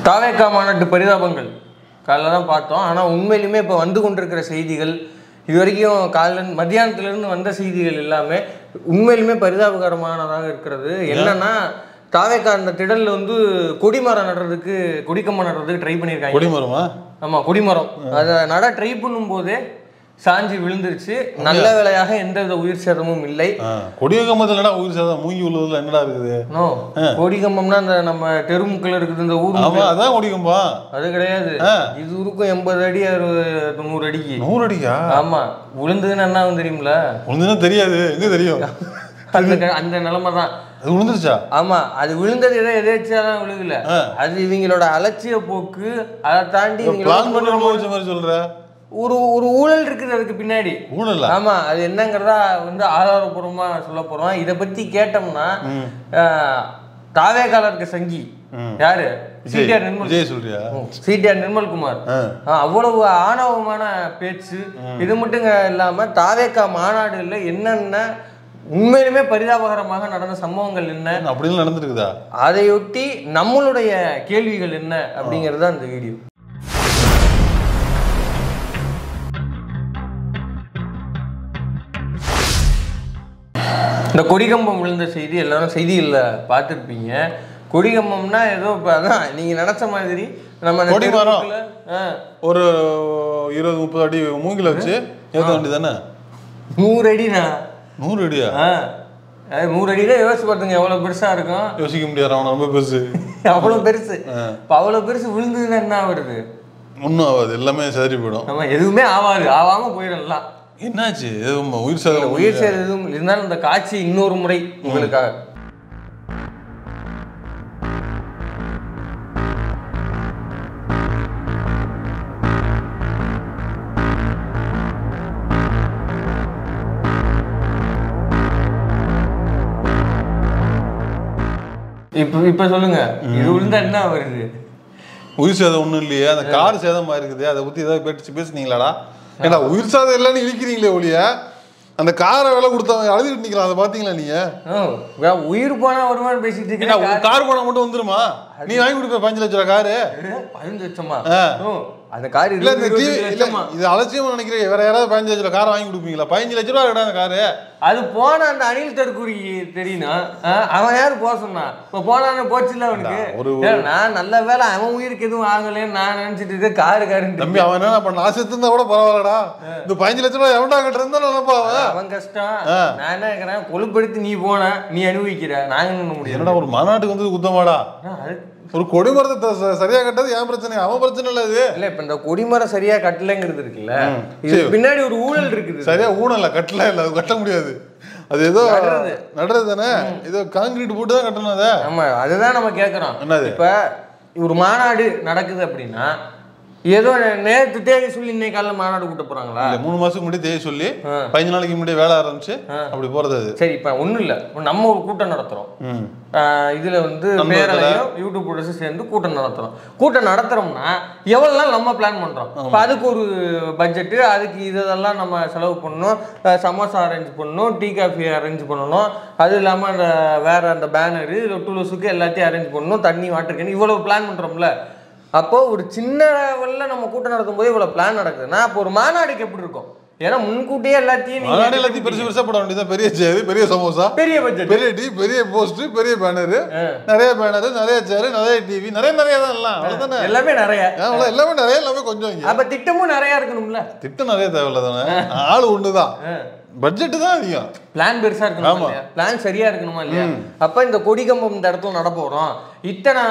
தாவேகா மாநாட்டு பரிதாபங்கள் காலைல தான் பார்த்தோம். ஆனால் உண்மையிலுமே இப்போ வந்து கொண்டிருக்கிற செய்திகள் இது வரைக்கும் மத்தியானத்துலேருந்து வந்த செய்திகள் எல்லாமே உண்மையிலுமே பரிதாபகரமானதாக இருக்கிறது. என்னன்னா தாவேகா அந்த திடலில் வந்து கொடிமரம் நடுறதுக்கு கொடிக்கம்பம் நடுறதுக்கு ட்ரை பண்ணியிருக்காங்க. கொடிமரமா? ஆமாம், கொடிமரம். அதை நட ட்ரை பண்ணும்போதே சாஞ்சி விழுந்துருச்சு. நல்ல வேளையாக எந்த வித உயிர் சேதமும் இல்லை. கொடிகம்பத்துல உயிர் சேதம் மூங்கி உள்ளதுல என்னடா இருக்குது? கொடிகம்பம்னா அந்த நம்ம தெருமுக்கில் இருக்குது இந்த ஊர். அதான் கொடிகம்பம். அது கிடையாது. இது ஊருக்கும் 80 அடி 100 அடிக்கு. 100 அடிக்கா? ஆமா. விழுந்ததுன்னு என்ன தெரியுமில? விழுந்ததுன்னு தெரியாது. எங்க தெரியும்? அந்த நிலைமை தான். அது விழுந்துருச்சா? ஆமா, அது விழுந்தது எதேச்சாதான் விழுகல. அது இவங்களோட அலட்சிய போக்கு. அதை தாண்டி சொல்ற ஒரு ஊழல் இருக்குது அதுக்கு பின்னாடி. ஊழல்? ஆமா. அது என்னங்கிறதா வந்து ஆதாரபூர்வமா சொல்ல போறோம். இதை பத்தி கேட்டோம்னா தாவேகால இருக்க சங்கி யாரு? சிடிஆர் நிர்மல்குமார். அவ்வளவு ஆணவமான பேச்சு. இது மட்டும் இல்லாம தாவேகா மாநாடுல என்னென்ன உண்மையிலுமே பரிதாபகரமாக நடந்த சம்பவங்கள் என்ன அப்படின்னு நடந்துருக்குதா, அதையொட்டி நம்மளுடைய கேள்விகள் என்ன அப்படிங்கறது அந்த வீடியோ. இந்த கொடிகம்பம் விழுந்த செய்தி எல்லாரும் செய்திகளில் பார்த்துருப்பீங்க. கொடிகம்பம்னா ஏதோ இப்போ அதான் நீங்கள் நினச்ச மாதிரி நம்ம கொடிமரம் ஒரு 20-30 அடி மூங்கில வச்சு ஏற்ற வேண்டி தானே. 100 அடிண்ணா. 100 அடியா? 100 அடி தான். யோசிச்சு பார்த்துங்க எவ்வளோ பெருசாக இருக்கும். யோசிக்க முடியாது, அவன் ரொம்ப பெருசு. அவ்வளோ பெருசு. இப்போ அவ்வளோ பெருசு விழுந்ததுன்னா என்ன ஆகுறது? ஒன்றும் ஆகாது, எல்லாமே சரி போயிடும். நம்ம எதுவுமே ஆகாது, ஆகாமல் போயிடலாம். என்னாச்சு? உயிர் சேதம் எதுவும் இருந்தாலும் இந்த காட்சி இன்னொரு முறை உங்களுக்காக. இப்ப சொல்லுங்க, இது விழுந்தா என்ன வருது? உயிர் சேதம் ஒண்ணும் இல்லையே, அந்த கார் சேதமா இருக்குது. அதை பத்தி ஏதாவது பேசுனீங்களாடா? ஏன்னா உயிர் சாதம் இல்லைன்னு இருக்கிறீங்களே ஒழிய அந்த காரை விலை கொடுத்தவங்க அழுதுட்டு நிக்கலாம். அதை பாத்தீங்களா நீங்க? உயிர் போனா வருமானு பேசிட்டு இருக்கீங்க. கார் போனா மட்டும் வந்துருமா? நீ வாங்கி கொடுப்ப 5 லட்ச ரூபா காரு? 15 லட்சமா? அந்த கார் இல்ல, இது அலட்சியமா நினைக்கிறேன். வேற யாராவது 15 லட்ச ரூபா கார் வாங்கி கொடுப்பீங்களா? 15 லட்ச ரூபா கடை அந்த காரு. அது போன அந்த அணில் தற்கூரி தெரியுனா, அவன் யாரு போக சொன்னான்? இப்போ போனான்னு போச்சுல அவனுக்கு. நான் நல்ல வேலை அவன் உயிருக்கு எதுவும் ஆகலன்னு நான் நினைச்சிட்டு இருக்கேன். காரு தம்பி, அவன் என்ன பண்ண நான் செத்து இருந்தா கூட பரவாயில்லடா. இந்த 15 லட்ச ரூபா எவன்டா கிட்ட இருந்தா நினைப்பா அவன் கஷ்டம். நான் என்ன கேட்கறேன், கொழுப்படுத்தி நீ போன நீ அனுபவிக்கிற, நாங்க என்ன முடியும்? என்னடா ஒரு மாநாட்டுக்கு வந்து குத்தமாடா? ஒரு கொடிமரத்தை சரியா கட்டது என் பிரச்சனை, அவன் பிரச்சனை இல்ல. இது இல்ல, இப்ப இந்த கொடிமரம் சரியா கட்டலங்கிறது இருக்குல்ல, இது பின்னாடி ஒரு ஊழல் இருக்குது. சரியா ஊழல கட்டல இல்ல, அது கட்ட முடியாது. அது ஏதோ நடுறது தானே, ஏதோ கான்கிரீட் போட்டு தான் கட்டணும் அதை. ஆமா, அதுதான் நம்ம கேட்கறோம். இப்ப ஒரு மாநாடு நடக்குது அப்படின்னா ஏதோ நேற்று தேதி சொல்லி இன்னைக்கு காலையில் மாநாடு கூட்ட போறாங்களா? 3 மாசத்துக்கு முன்னாடி தேதி சொல்லி 15 நாளைக்கு முன்னாடி வேலை ஆரம்பிச்சு அப்படி போறது. அது சரி, இப்ப ஒண்ணும் இல்ல, நம்ம ஒரு கூட்டம் நடத்துறோம். இதுல வந்து பேரலையும் யூடியூபர்ஸும் சேர்ந்து கூட்டம் நடத்துறோம். கூட்டம் நடத்துறோம்னா எவ்வளவு நாள் நம்ம பிளான் பண்றோம். இப்போ அதுக்கு ஒரு பட்ஜெட்டு, அதுக்கு இதெல்லாம் நம்ம செலவு பண்ணணும். சமோசா அரேஞ்ச் பண்ணணும், டீ காஃபி அரேஞ்ச் பண்ணணும். அது இல்லாம அந்த வேற அந்த பேனரு டூலஸுக்கு எல்லாத்தையும் அரேஞ்ச் பண்ணணும். தண்ணி வாட்டர் கேன் இவ்வளவு பிளான் பண்றோம்ல. அப்போ ஒரு சின்ன லெவல்ல நம்ம கூட்டம் நடத்தும் போது இவ்வளவு பிளான் நடக்குதுன்னா அப்போ ஒரு மாநாடுக்கு எப்படி இருக்கும்? ஏன்னா முன்கூட்டியே எல்லாத்தையும் பெருசா போட வேண்டியதான். பெரிய சேரு, பெரிய சமோசா, பெரிய பட்ஜெட், பெரிய டீ, பெரிய போஸ்ட், பெரிய பேனரு, நிறைய பேனரு, நிறைய சேரு, நிறைய டிவி, நிறைய தான் எல்லாம். அவ்வளவுதானே, எல்லாமே நிறைய. எல்லாமே நிறைய, எல்லாமே கொஞ்சம். அப்ப திட்டமும் நிறைய இருக்கணும்ல. திட்டம் நிறைய தேவையில்ல தானே, ஆளு ஒண்ணுதான், பட்ஜெட் தான் அதிகம். பிளான் பெருசா இருக்கணும், பிளான் சரியா இருக்கணுமா இல்லையா? அப்ப இந்த கொடிகம்பம் இந்த இடத்துல நட போறோம், இத்தனை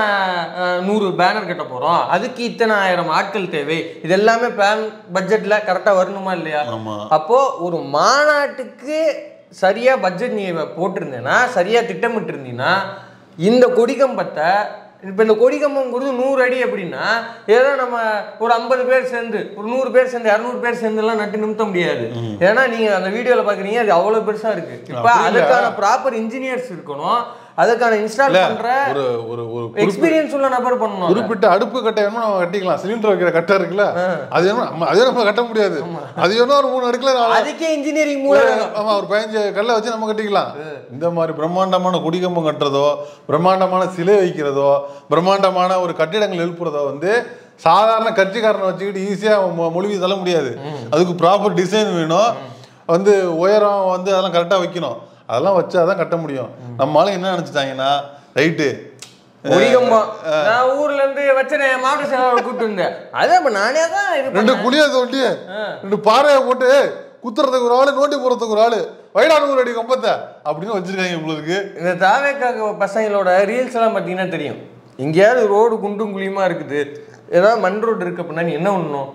100 பேனர் கட்ட போறோம், அதுக்கு இத்தனை 1000 ஆட்கள் தேவை, இது எல்லாமே பிளான் பட்ஜெட்ல கரெக்டா வரணுமா இல்லையா? அப்போ ஒரு மாநாட்டுக்கு சரியா பட்ஜெட் நீ போட்டிருந்தேன்னா, சரியா திட்டமிட்டு இருந்தீங்கன்னா இந்த கொடிகம்பத்தை, இப்போ இந்த கொடிகம்பம்ங்கிறது 100 அடி அப்படின்னா ஏதோ நம்ம ஒரு 50 பேர் சேர்ந்து, ஒரு 100 பேர் சேர்ந்து, 200 பேர் சேர்ந்து எல்லாம் நட்டு நிறுத்த முடியாது. ஏன்னா நீங்க அந்த வீடியோல பாக்குறீங்க, அது அவ்வளவு பெருசா இருக்கு. இப்ப அதுக்கான ப்ராப்பர் இன்ஜினியர்ஸ் இருக்கணும், அதுக்கான இன்ஸ்டால் பண்ற ஒரு எக்ஸ்பீரியன்ஸ் உள்ள நபர் பண்ணணும். குறிப்பிட்ட அடுப்பு கட்டை வேணுமா நம்ம கட்டிக்கலாம். சிலிண்டர் வைக்கிற கட்டை இருக்குல்ல, அது அதே நம்ம கட்ட முடியாது. அது வேணும் ஒரு 3 அடுக்குல அதுக்கே இன்ஜினியரிங் மூலம். ஆமா, ஒரு 15 கல்லை வச்சு நம்ம கட்டிக்கலாம். இந்த மாதிரி பிரம்மாண்டமான குடிகம்பம் கட்டுறதோ, பிரம்மாண்டமான சிலை வைக்கிறதோ, பிரம்மாண்டமான ஒரு கட்டிடங்கள் எழுப்புறதோ வந்து சாதாரண கட்சிக்காரனை வச்சுக்கிட்டு ஈஸியா மொழிவி தள்ள முடியாது. அதுக்கு ப்ராப்பர் டிசைன் வேணும், வந்து உயரம் வந்து அதெல்லாம் கரெக்டா வைக்கணும். அதெல்லாம் வச்சாதான் கட்ட முடியும். நம்மளால என்ன நினைச்சிட்டாங்கன்னா, ரைட்டு நான் ஊர்ல இருந்து வச்சேன் மாவட்ட செயலாளர் கூப்பிட்டு இருந்தேன். அதே நானே தான் 2 குழியை தோண்டி 2 பாறையை போட்டு குத்துறதுக்கு ஒரு ஆளு, நோண்டி போறதுக்கு ஒரு ஆளு, வைடா 100 அடி கம்பத்தை அப்படின்னு வச்சிருக்காங்க. உங்களுக்கு இந்த தாவேக்காக பசங்களோட ரீல்ஸ் எல்லாம் பாத்தீங்கன்னா தெரியும். எங்கேயாவது ரோடு குண்டும் குழியுமா இருக்குது, ஏதாவது மண் ரோடு இருக்கு அப்படின்னா நீ என்ன பண்ணணும்?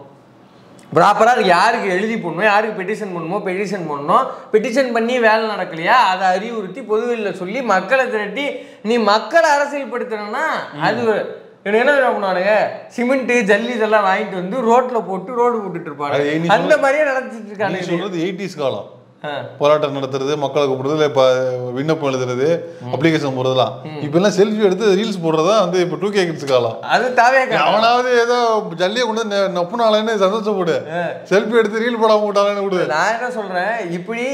ப்ராப்பராக யாருக்கு எழுதி போடணும், யாருக்கு பெட்டிஷன் பண்ணணுமோ பெட்டிஷன் பண்ணணும். பெட்டிஷன் பண்ணி வேலை நடக்கலையா அதை அறிவுறுத்தி பொதுவெளியில் சொல்லி மக்களை திரட்டி நீ மக்களை அரசியல்படுத்தணும்னா அது என்ன பண்ணுவானுங்க, சிமெண்ட் ஜல்லி இதெல்லாம் வாங்கிட்டு வந்து ரோட்ல போட்டு ரோடு போட்டுட்டு இருப்பாங்க. அந்த மாதிரியே நடந்துட்டு இருக்காங்க. சொல்றது 80s காலம். போராட்டம் நடத்துறது, மக்களை கூப்பிடுறது, இல்லை விண்ணப்பம் எழுதுறது, அப்ளிகேஷன் போடுறதுலாம். இப்ப எல்லாம் செல்ஃபி எடுத்து ரீல்ஸ் போடுறதா வந்து இப்ப 2K கிட்ஸ் காலம். அது தாவே அவனாவது ஏதோ ஜல்லியை கொண்டு நப்புனாலன்னு சந்தோஷப்படு, செல்ஃபி எடுத்து ரீல் போடாம விட்டாலன்னு விடு. நான் என்ன சொல்றேன், இப்படி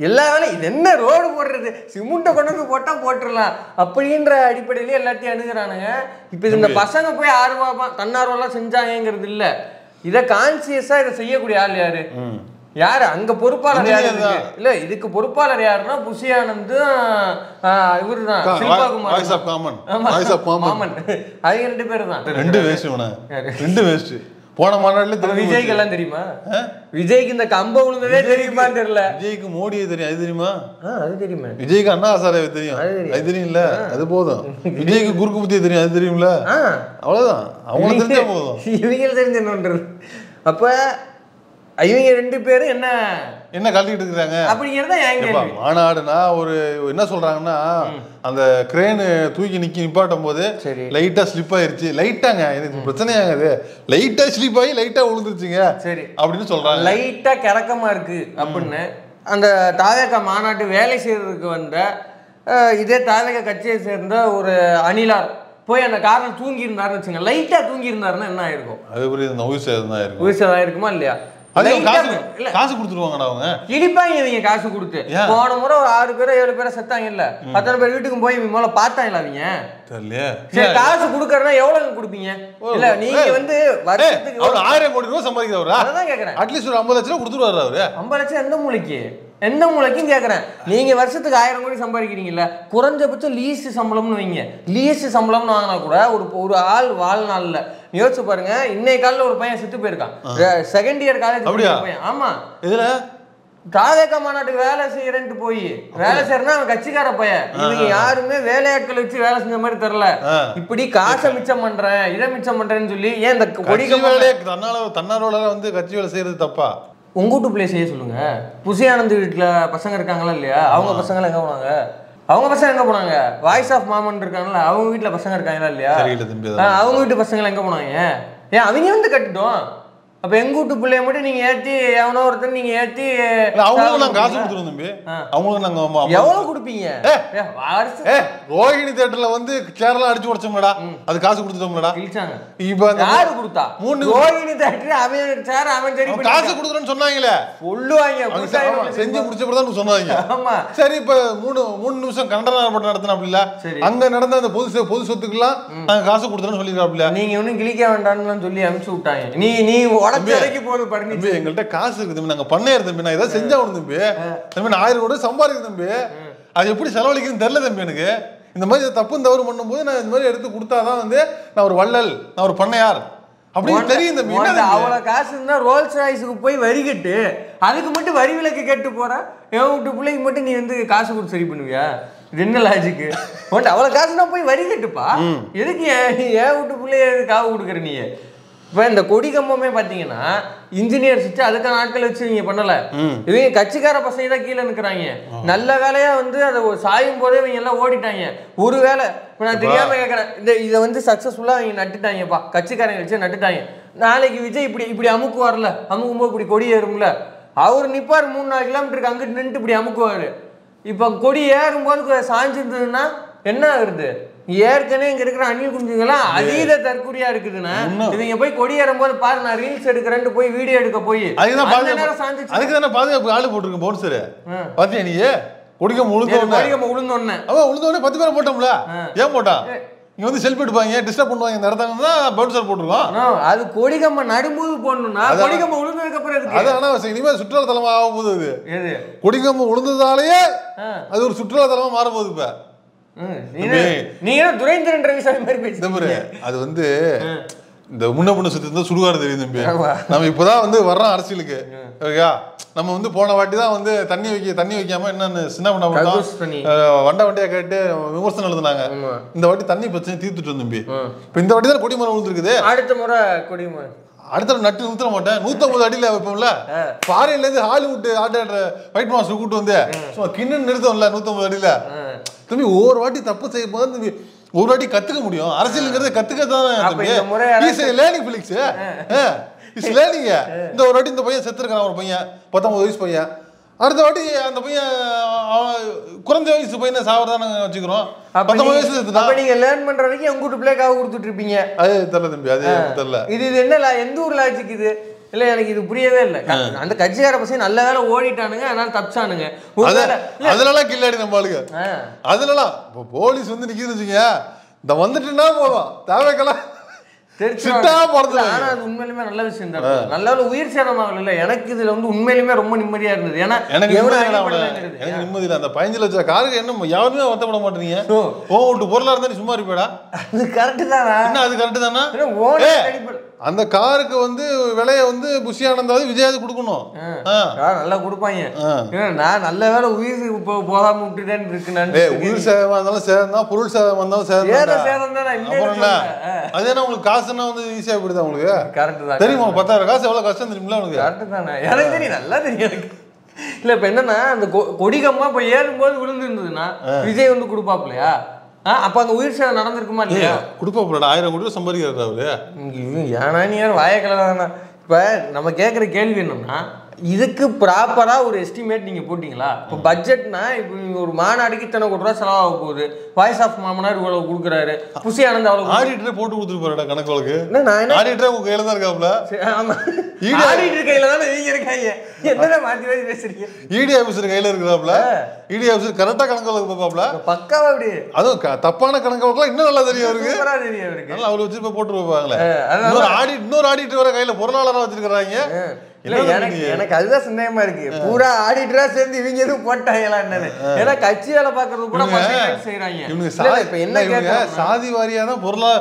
எல்லா வேலையும் இது என்ன ரோடு போடுறது, சிமெண்ட்டை கொண்டு வந்து போட்டா போட்டுடலாம் அப்படின்ற அடிப்படையிலேயே எல்லாத்தையும் அணுகிறானுங்க. இப்ப இந்த பசங்க போய் ஆர்வமா தன்னார்வலாம் செஞ்சாங்கிறது இல்ல, இதை கான்சியஸா இதை செய்யக்கூடிய ஆள் யாரு? யாரு அங்க பொறுப்பாளர் யாரு? இல்ல இதுக்கு பொறுப்பாளர் யாருன்னா புஷி ஆனந்த், இவருதான் சில்பாகுமார். அவங்க 2 பேர் தான். 2 வேஸ்ட். போன மாநாடுல விஜய்க்கு எல்லாம் தெரியுமா? விஜய்க்கு இந்த கம்ப விழுந்ததே தெரியுமான்னு தெரியல. விஜய்க்கு மோடியே தெரியும், அது தெரியுமா? அது தெரியுமா? விஜய்க்கு அண்ணா ஹசாரே தெரியும், அது தெரியும்ல, அது போதும். விஜய்க்கு குறுக்கு புத்தியே தெரியும், அது தெரியும்ல, அவ்வளவுதான். அவங்களுக்கு தெரிஞ்சா போதும். இவங்க தெரிஞ்சு என்னன்றது. அப்ப இவங்க 2 பேரும் என்ன கழட்டிட்டு இருக்காங்க அப்படிங்கிறத மாநாடுனா ஒரு என்ன சொல்றாங்கன்னா, அந்த கிரேனு தூக்கி நிப்பாட்டும் போது லைட்டா ஸ்லிப் ஆயிருச்சு. லைட்டாங்க, எனக்கு பிரச்சனையாகுது, லைட்டா ஸ்லிப் ஆகி லைட்டா விழுந்துருச்சுங்க சரி அப்படின்னு சொல்றாங்க. லைட்டா கிறக்கமா இருக்கு அப்படின்னு அந்த தாவேகா மாநாட்டு வேலை செய்யறதுக்கு வந்த இதே தாவேகா கட்சியை சேர்ந்த ஒரு அணிலார் போய் அந்த காரில் தூங்கி இருந்தாருன்னு வச்சுங்க, லைட்டா தூங்கி இருந்தாருன்னா என்ன ஆயிருக்கும்? அது உயிர் சேதம் தான் இருக்கும். உயிர் சேதம் ஆயிருக்குமா இல்லையா? காசு கொடுத்துருவாங்கடா அவங்க, இடிப்பாங்க இவங்க காசு கொடுத்து. போன முறை ஒரு 6 பேரோ 7 பேரோ செத்தாங்க இல்ல, 10 பேர் வீட்டுக்கு போய் முதல்ல பார்த்தாங்களா அவங்க? சரி, காசு கொடுக்கறதா எவ்வளவு கொடுப்பீங்க? இல்ல நீங்க வந்து வருஷத்துக்கு 1000 கோடி ரூபாய் சம்பாதிக்கிறவரா? அதான் கேக்குறேன். அட்லீஸ்ட் ஒரு 50 லட்சம் கொடுத்துருவாரு அவரு. 50 லட்சம் எந்த மூளைக்கும் கேட்கறேன். நீங்க வருஷத்துக்கு 1000 கோடி சம்பாதிக்கிறீங்கல்ல, குறைஞ்சபட்சம் லீஸ் சம்பளம்னு வைங்க. லீஸ் சம்பளம்னு வாங்கினா கூட ஒரு ஆள் வாழ்நாள்ல யோசிச்சு பாருங்க. இன்னைக்கு காலையில் ஒரு பையன் செத்து போயிருக்கான், 2nd இயர் காலேஜ் பையன். ஆமா, இதுல தாவேகா மாநாட்டுக்கு வேலை செய்யறேன்ட்டு போய் வேலை செய்யறேன்னா அவன் கட்சிக்கார பையன். இவங்க யாருமே வேலையாட்கள் வச்சு வேலை செஞ்ச மாதிரி தெரியல. இப்படி காசை மிச்சம் பண்றேன், இதை மிச்சம் பண்றேன்னு சொல்லி ஏன் இந்த தன்னார்வல வந்து கட்சி வேலை செய்யறது தப்பா? உங்க வீட்டு பிள்ளை செய்ய சொல்லுங்க. புஷி ஆனந்த் வீட்டுல பசங்க இருக்காங்களா இல்லையா? அவங்க பசங்க எங்க போனாங்க? அவங்க பசங்க எங்க போனாங்க? வாய்ஸ் ஆஃப் மாமன் இருக்காங்களா, அவங்க வீட்டுல பசங்க இருக்காங்களா இல்லையா? அவங்க வீட்டு பசங்க எங்க போனாங்க? ஏன் அவங்க வந்து கட்டுட்டோம். அப்ப எங்க வீட்டு பிள்ளைய மட்டும் நீங்க ஏத்தி எவனோ ஒருத்தர் நீங்க ஏத்தி அவங்களுக்கு நாங்க காசு கொடுத்துருவோம் தம்பி. அவங்களுக்கு நாங்க எவ்வளவு கொடுப்பீங்க? ரோஹிணி தியேட்டர்ல வந்து கேரளா அடிச்சு உடைச்சோம்லடா, அது காசு கொடுத்துட்டோம்லடா. இழுச்சாங்க. இப்ப யாரு கொடுத்தா? ரோஹிணி தியேட்டர் அவன் சார் அவன் சரி காசு கொடுக்குறேன்னு சொன்னாங்களே, சொல்லுவாங்க. செஞ்சு முடிச்சப்பதான் சொன்னாங்க. ஆமா சரி, இப்ப 3 நிமிஷம் கண்டனம் நடத்தினாப்ல, அங்க நடந்த அந்த பொது சொத்துக்கெல்லாம் நாங்க காசு கொடுத்துறோம்னு சொல்லிருக்காப்ல. நீங்க ஒன்னும் கிழிக்க வேண்டாம்னு சொல்லி அனுப்பிச்சு விட்டாங்க. நீ எங்கள்கிட்ட காசு இருக்கு தம்பி, நாங்க பண்ணையர் தம்பி, நான் ஏதாவது செஞ்சா தம்பி, நான் 1000 கோடி சம்பாதிக்கிறேன் தம்பி, அது எப்படி செலவழிக்குன்னு தெரியல தம்பி எனக்கு. இந்த மாதிரி தப்பு தவறு பண்ணும்போது நான் இந்த மாதிரி எடுத்து கொடுத்தாதான் வந்து நான் ஒரு வள்ளல், நான் ஒரு பண்ணையார் அப்படின்னு தெரியும் தம்பி. அவ்வளவு காசு இருந்தா ரோல்ஸ் ராய்ஸுக்கு போய் வரி கட்டு, அதுக்கு மட்டும் வரி விலக்கு கேட்டு போற. என் வீட்டு பிள்ளைக்கு மட்டும் நீ வந்து காசு கொடுத்து சரி பண்ணுவியா? இது என்ன லாஜிக்கு? அவ்வளவு காசுனா போய் வரி கட்டுப்பா. எதுக்கு என் வீட்டு பிள்ளைய காவு கொடுக்குற நீ? இப்போ இந்த கொடி கம்பமே பார்த்தீங்கன்னா இன்ஜினியர்ஸ் வச்சு அதுக்கான ஆட்கள் வச்சு நீங்க பண்ணல. இவங்க கட்சிக்கார பசங்க தான் கீழே நிற்கிறாங்க. நல்ல வேலையா வந்து அதை சாயும் போதே இவங்க எல்லாம் ஓடிட்டாங்க. ஒரு வேலை இப்போ நான் தெரியாம கேட்கறேன், இதை வந்து சக்சஸ்ஃபுல்லா அவங்க நட்டுட்டாங்கப்பா, கட்சிக்காரங்க வச்சு நட்டுட்டாங்க. நாளைக்கு விஜய் இப்படி அமுக்குவார்ல, அமுக்கும்போது இப்படி கொடி ஏறும்ல, அவர் நிப்பார் 3-4 கிலோமீட்டருக்கு அங்கிட்டு நின்று இப்படி அமுக்குவாரு. இப்போ கொடி ஏறும்போது சாஞ்சிருந்ததுன்னா என்ன ஆகுது? ஏற்கனவே இங்க இருக்கிற அணில் குஞ்சுங்கெல்லாம் அதீத தற்கொலையா இருக்குதுன்னா இவங்க போய் கொடி ஏறும்போது பாரு நான் ரீல்ஸ் எடுக்கிறேன்னு போய் வீடியோ எடுக்க போய் அதுக்கு தானே பாதுகாப்பு ஆளு போட்டிருக்கேன் பவுன்சரு. பாத்தியா நீ கொடிக்கம்பு உளுந்தோடனே அவன் உளுந்தோடனே 10 பேரை போட்டோம்ல. ஏன் போட்டான்? இங்க வந்து செல்ஃபி எடுப்பாங்க, டிஸ்டர்ப் பண்ணுவாங்க, இந்த இடத்துல பவுன்சர் போட்டுருக்கோம். அது கொடிக்கம்ப நடும்போது போடணும்னா கொடிக்கம்ப உளுந்ததுக்கு அப்புறம் இருக்கு. அது ஆனா இனிமே சுற்றுலா தலமா ஆக போகுது. அது கொடிக்கம்பு உளுந்ததாலேயே அது ஒரு சுற்றுலா தலமா மாற போகுது. இப்ப நீங்க துரைந்திரன் ரவிசாமி மாதிரி பேசுறீங்க. அது வந்து இந்த முன்ன சுத்தி சுடுகாடு தெரியும் தம்பி. நம்ம இப்பதான் வந்து வர்றோம் அரசியலுக்கு. நம்ம வந்து போன வாட்டி தான் வந்து தண்ணி வைக்காம என்னன்னு சின்ன வண்டியா கேட்டு விமர்சனம் எழுதுனாங்க. இந்த வாட்டி தண்ணி பிரச்சனை தீர்த்துட்டு தம்பி. இப்ப இந்த வாட்டி தான் கொடிமரம் விழுந்துருக்குது. அடுத்த முறை கொடிமரம் அடுத்த நட்டு நூத்த மாட்டேன். 150 அடியில வைப்போம்ல. ஃபாரின்ல இருந்து ஹாலிவுட் ஒயிட் மாஸ்டர் கூட்டு வந்து சும்மா கிண்ணு நிறுத்தம்ல 150 அடியில. தம்பி ஒவ்வொரு வாட்டி தப்பு செய்யும் போது தம்பி ஒரு வாட்டி கத்துக்க முடியும். அரசியலுங்கிறத கத்துக்கதான் லேர்னிங் பிலிக்ஸ். இந்த ஒரு வாட்டி இந்த பையன் செத்துருக்கான், ஒரு பையன் 19 வயசு பையன். அடுத்த வாட்டி அந்த பையன் குறைஞ்ச வயசு பையனை சாவறதான் நாங்க வச்சுக்கிறோம். 19 வயசு செத்துட்டா. நீங்க லேர்ன் பண்ற வரைக்கும் எங்க வீட்டு பிள்ளைக்காக கொடுத்துட்டு இருப்பீங்க. அது தெரியல தம்பி, அது தெரியல. இது என்ன எந்த ஊர் லாஜிக் இது? இல்ல எனக்கு இது புரியவே இல்லை. அந்த கட்சிக்கார பசங்க நல்ல வேலை ஓடிட்டானுங்க, அதனால தப்பிச்சானுங்க. அதனால கில்லாடி நம்ம ஆளுங்க. அதனால இப்போ போலீஸ் வந்து நிக்குதுன்னு வச்சுங்க, இந்த வந்துட்டுன்னா போதும் தேவைக்கெல்லாம் உண்மையிலுமே நல்ல விஷயம் தான். நல்ல உயிர் சேதம் ஆகல. எனக்கு இதுல வந்து உண்மையிலுமே ரொம்ப நிம்மதியா இருந்தது. ஏன்னா எனக்கு நிம்மதி இல்லை. அந்த 15 லட்சம் காருக்கு என்ன யாருமே வருத்தப்பட மாட்டீங்க. வீட்டு பொருளா இருந்தா நீ சும்மா இருப்பேடா. அது கரெக்ட் தானா? என்ன அது கரெக்ட் தானா? அந்த காருக்கு வந்து விலைய வந்து புஷி ஆனந்தாவது விஜயாவது கொடுக்கணும். நல்லா கொடுப்பாங்க. நான் நல்ல வேலை உயிர் போகாம விட்டுட்டேன்னு இருக்கு. உயிர் சேதமா இருந்தாலும் சேதம் தான், பொருள் சேதம் வந்தாலும் சேதம் தான். அது என்ன உங்களுக்கு காசுன்னா வந்து ஈஸியா போயிடுதா உங்களுக்கு? கரெக்ட் தான். தெரியுமா 10,000 காசு எவ்வளவு கஷ்டம் தெரியுமில்ல உங்களுக்கு? கரெக்ட் தானே, எனக்கு தெரியும், நல்லா தெரியும் எனக்கு. இல்ல இப்ப என்னன்னா அந்த கொடிகம்மா இப்ப ஏறும்போது விழுந்து இருந்ததுன்னா விஜய் வந்து கொடுப்பாப்லையா? அப்ப அந்த உயிர் சேதம் நடந்திருக்குமா இல்லையா? கொடுப்பாப்லடா. 1000 கோடி ரூபாய் சம்பாதிக்கிறாரு அவரு. ஏன்னா நீ யாரும் வாயக்கல. இப்ப நம்ம கேட்குற கேள்வி என்னன்னா, இதுக்கு ப்ராப்பரா ஒரு எஸ்டிமேட் நீங்க போட்டீங்களா? இப்போ பட்ஜெட்னா இப்போ நீங்க ஒரு மாநாடுக்கு இத்தனை கோடி ரூபா செலவாக போகுது, வாய்ஸ் ஆஃப் மாமனார் இவ்வளவு கொடுக்குறாரு, புஷி ஆனந்த் அவ்வளவு, ஆடிட்டரே போட்டு கொடுத்துருப்பாருடா கணக்கு வழக்கு. ஆடிட்டரே உங்க கையில தான் இருக்காப்ல. ஆமா, ஆடிட்டர் கையில தானே நீங்க இருக்காங்க. என்னடா மாத்தி மாத்தி பேசுறீங்க? இடி ஆபீசர் கையில இருக்கிறாப்ல. இடி ஆபீசர் கரெக்டா கணக்கு வழக்கு பார்ப்பாப்ல. பக்காவா அப்படி. அதுவும் தப்பான கணக்கு வழக்குலாம் இன்னும் நல்லா தெரியும் அவருக்கு. சூப்பரா தெரியும் அவருக்கு. நல்லா அவரு வச்சு போட்டு வைப்பாங்களே. இன்னொரு ஆடிட்டர் வர கையில பொருளாளரா வச்சிருக்காங்க. எனக்கு அதுதான் சந்தேகமா இருக்கு. பூரா ஆடிட்டரா சேர்ந்து இவங்க எதுவும் போட்டாங்களா என்னன்னு. ஏன்னா கட்சி வேலை பாக்குறது கூட செய்யறாங்க. இப்ப என்ன கேட்க சாதி வாரியா தான் பொருளா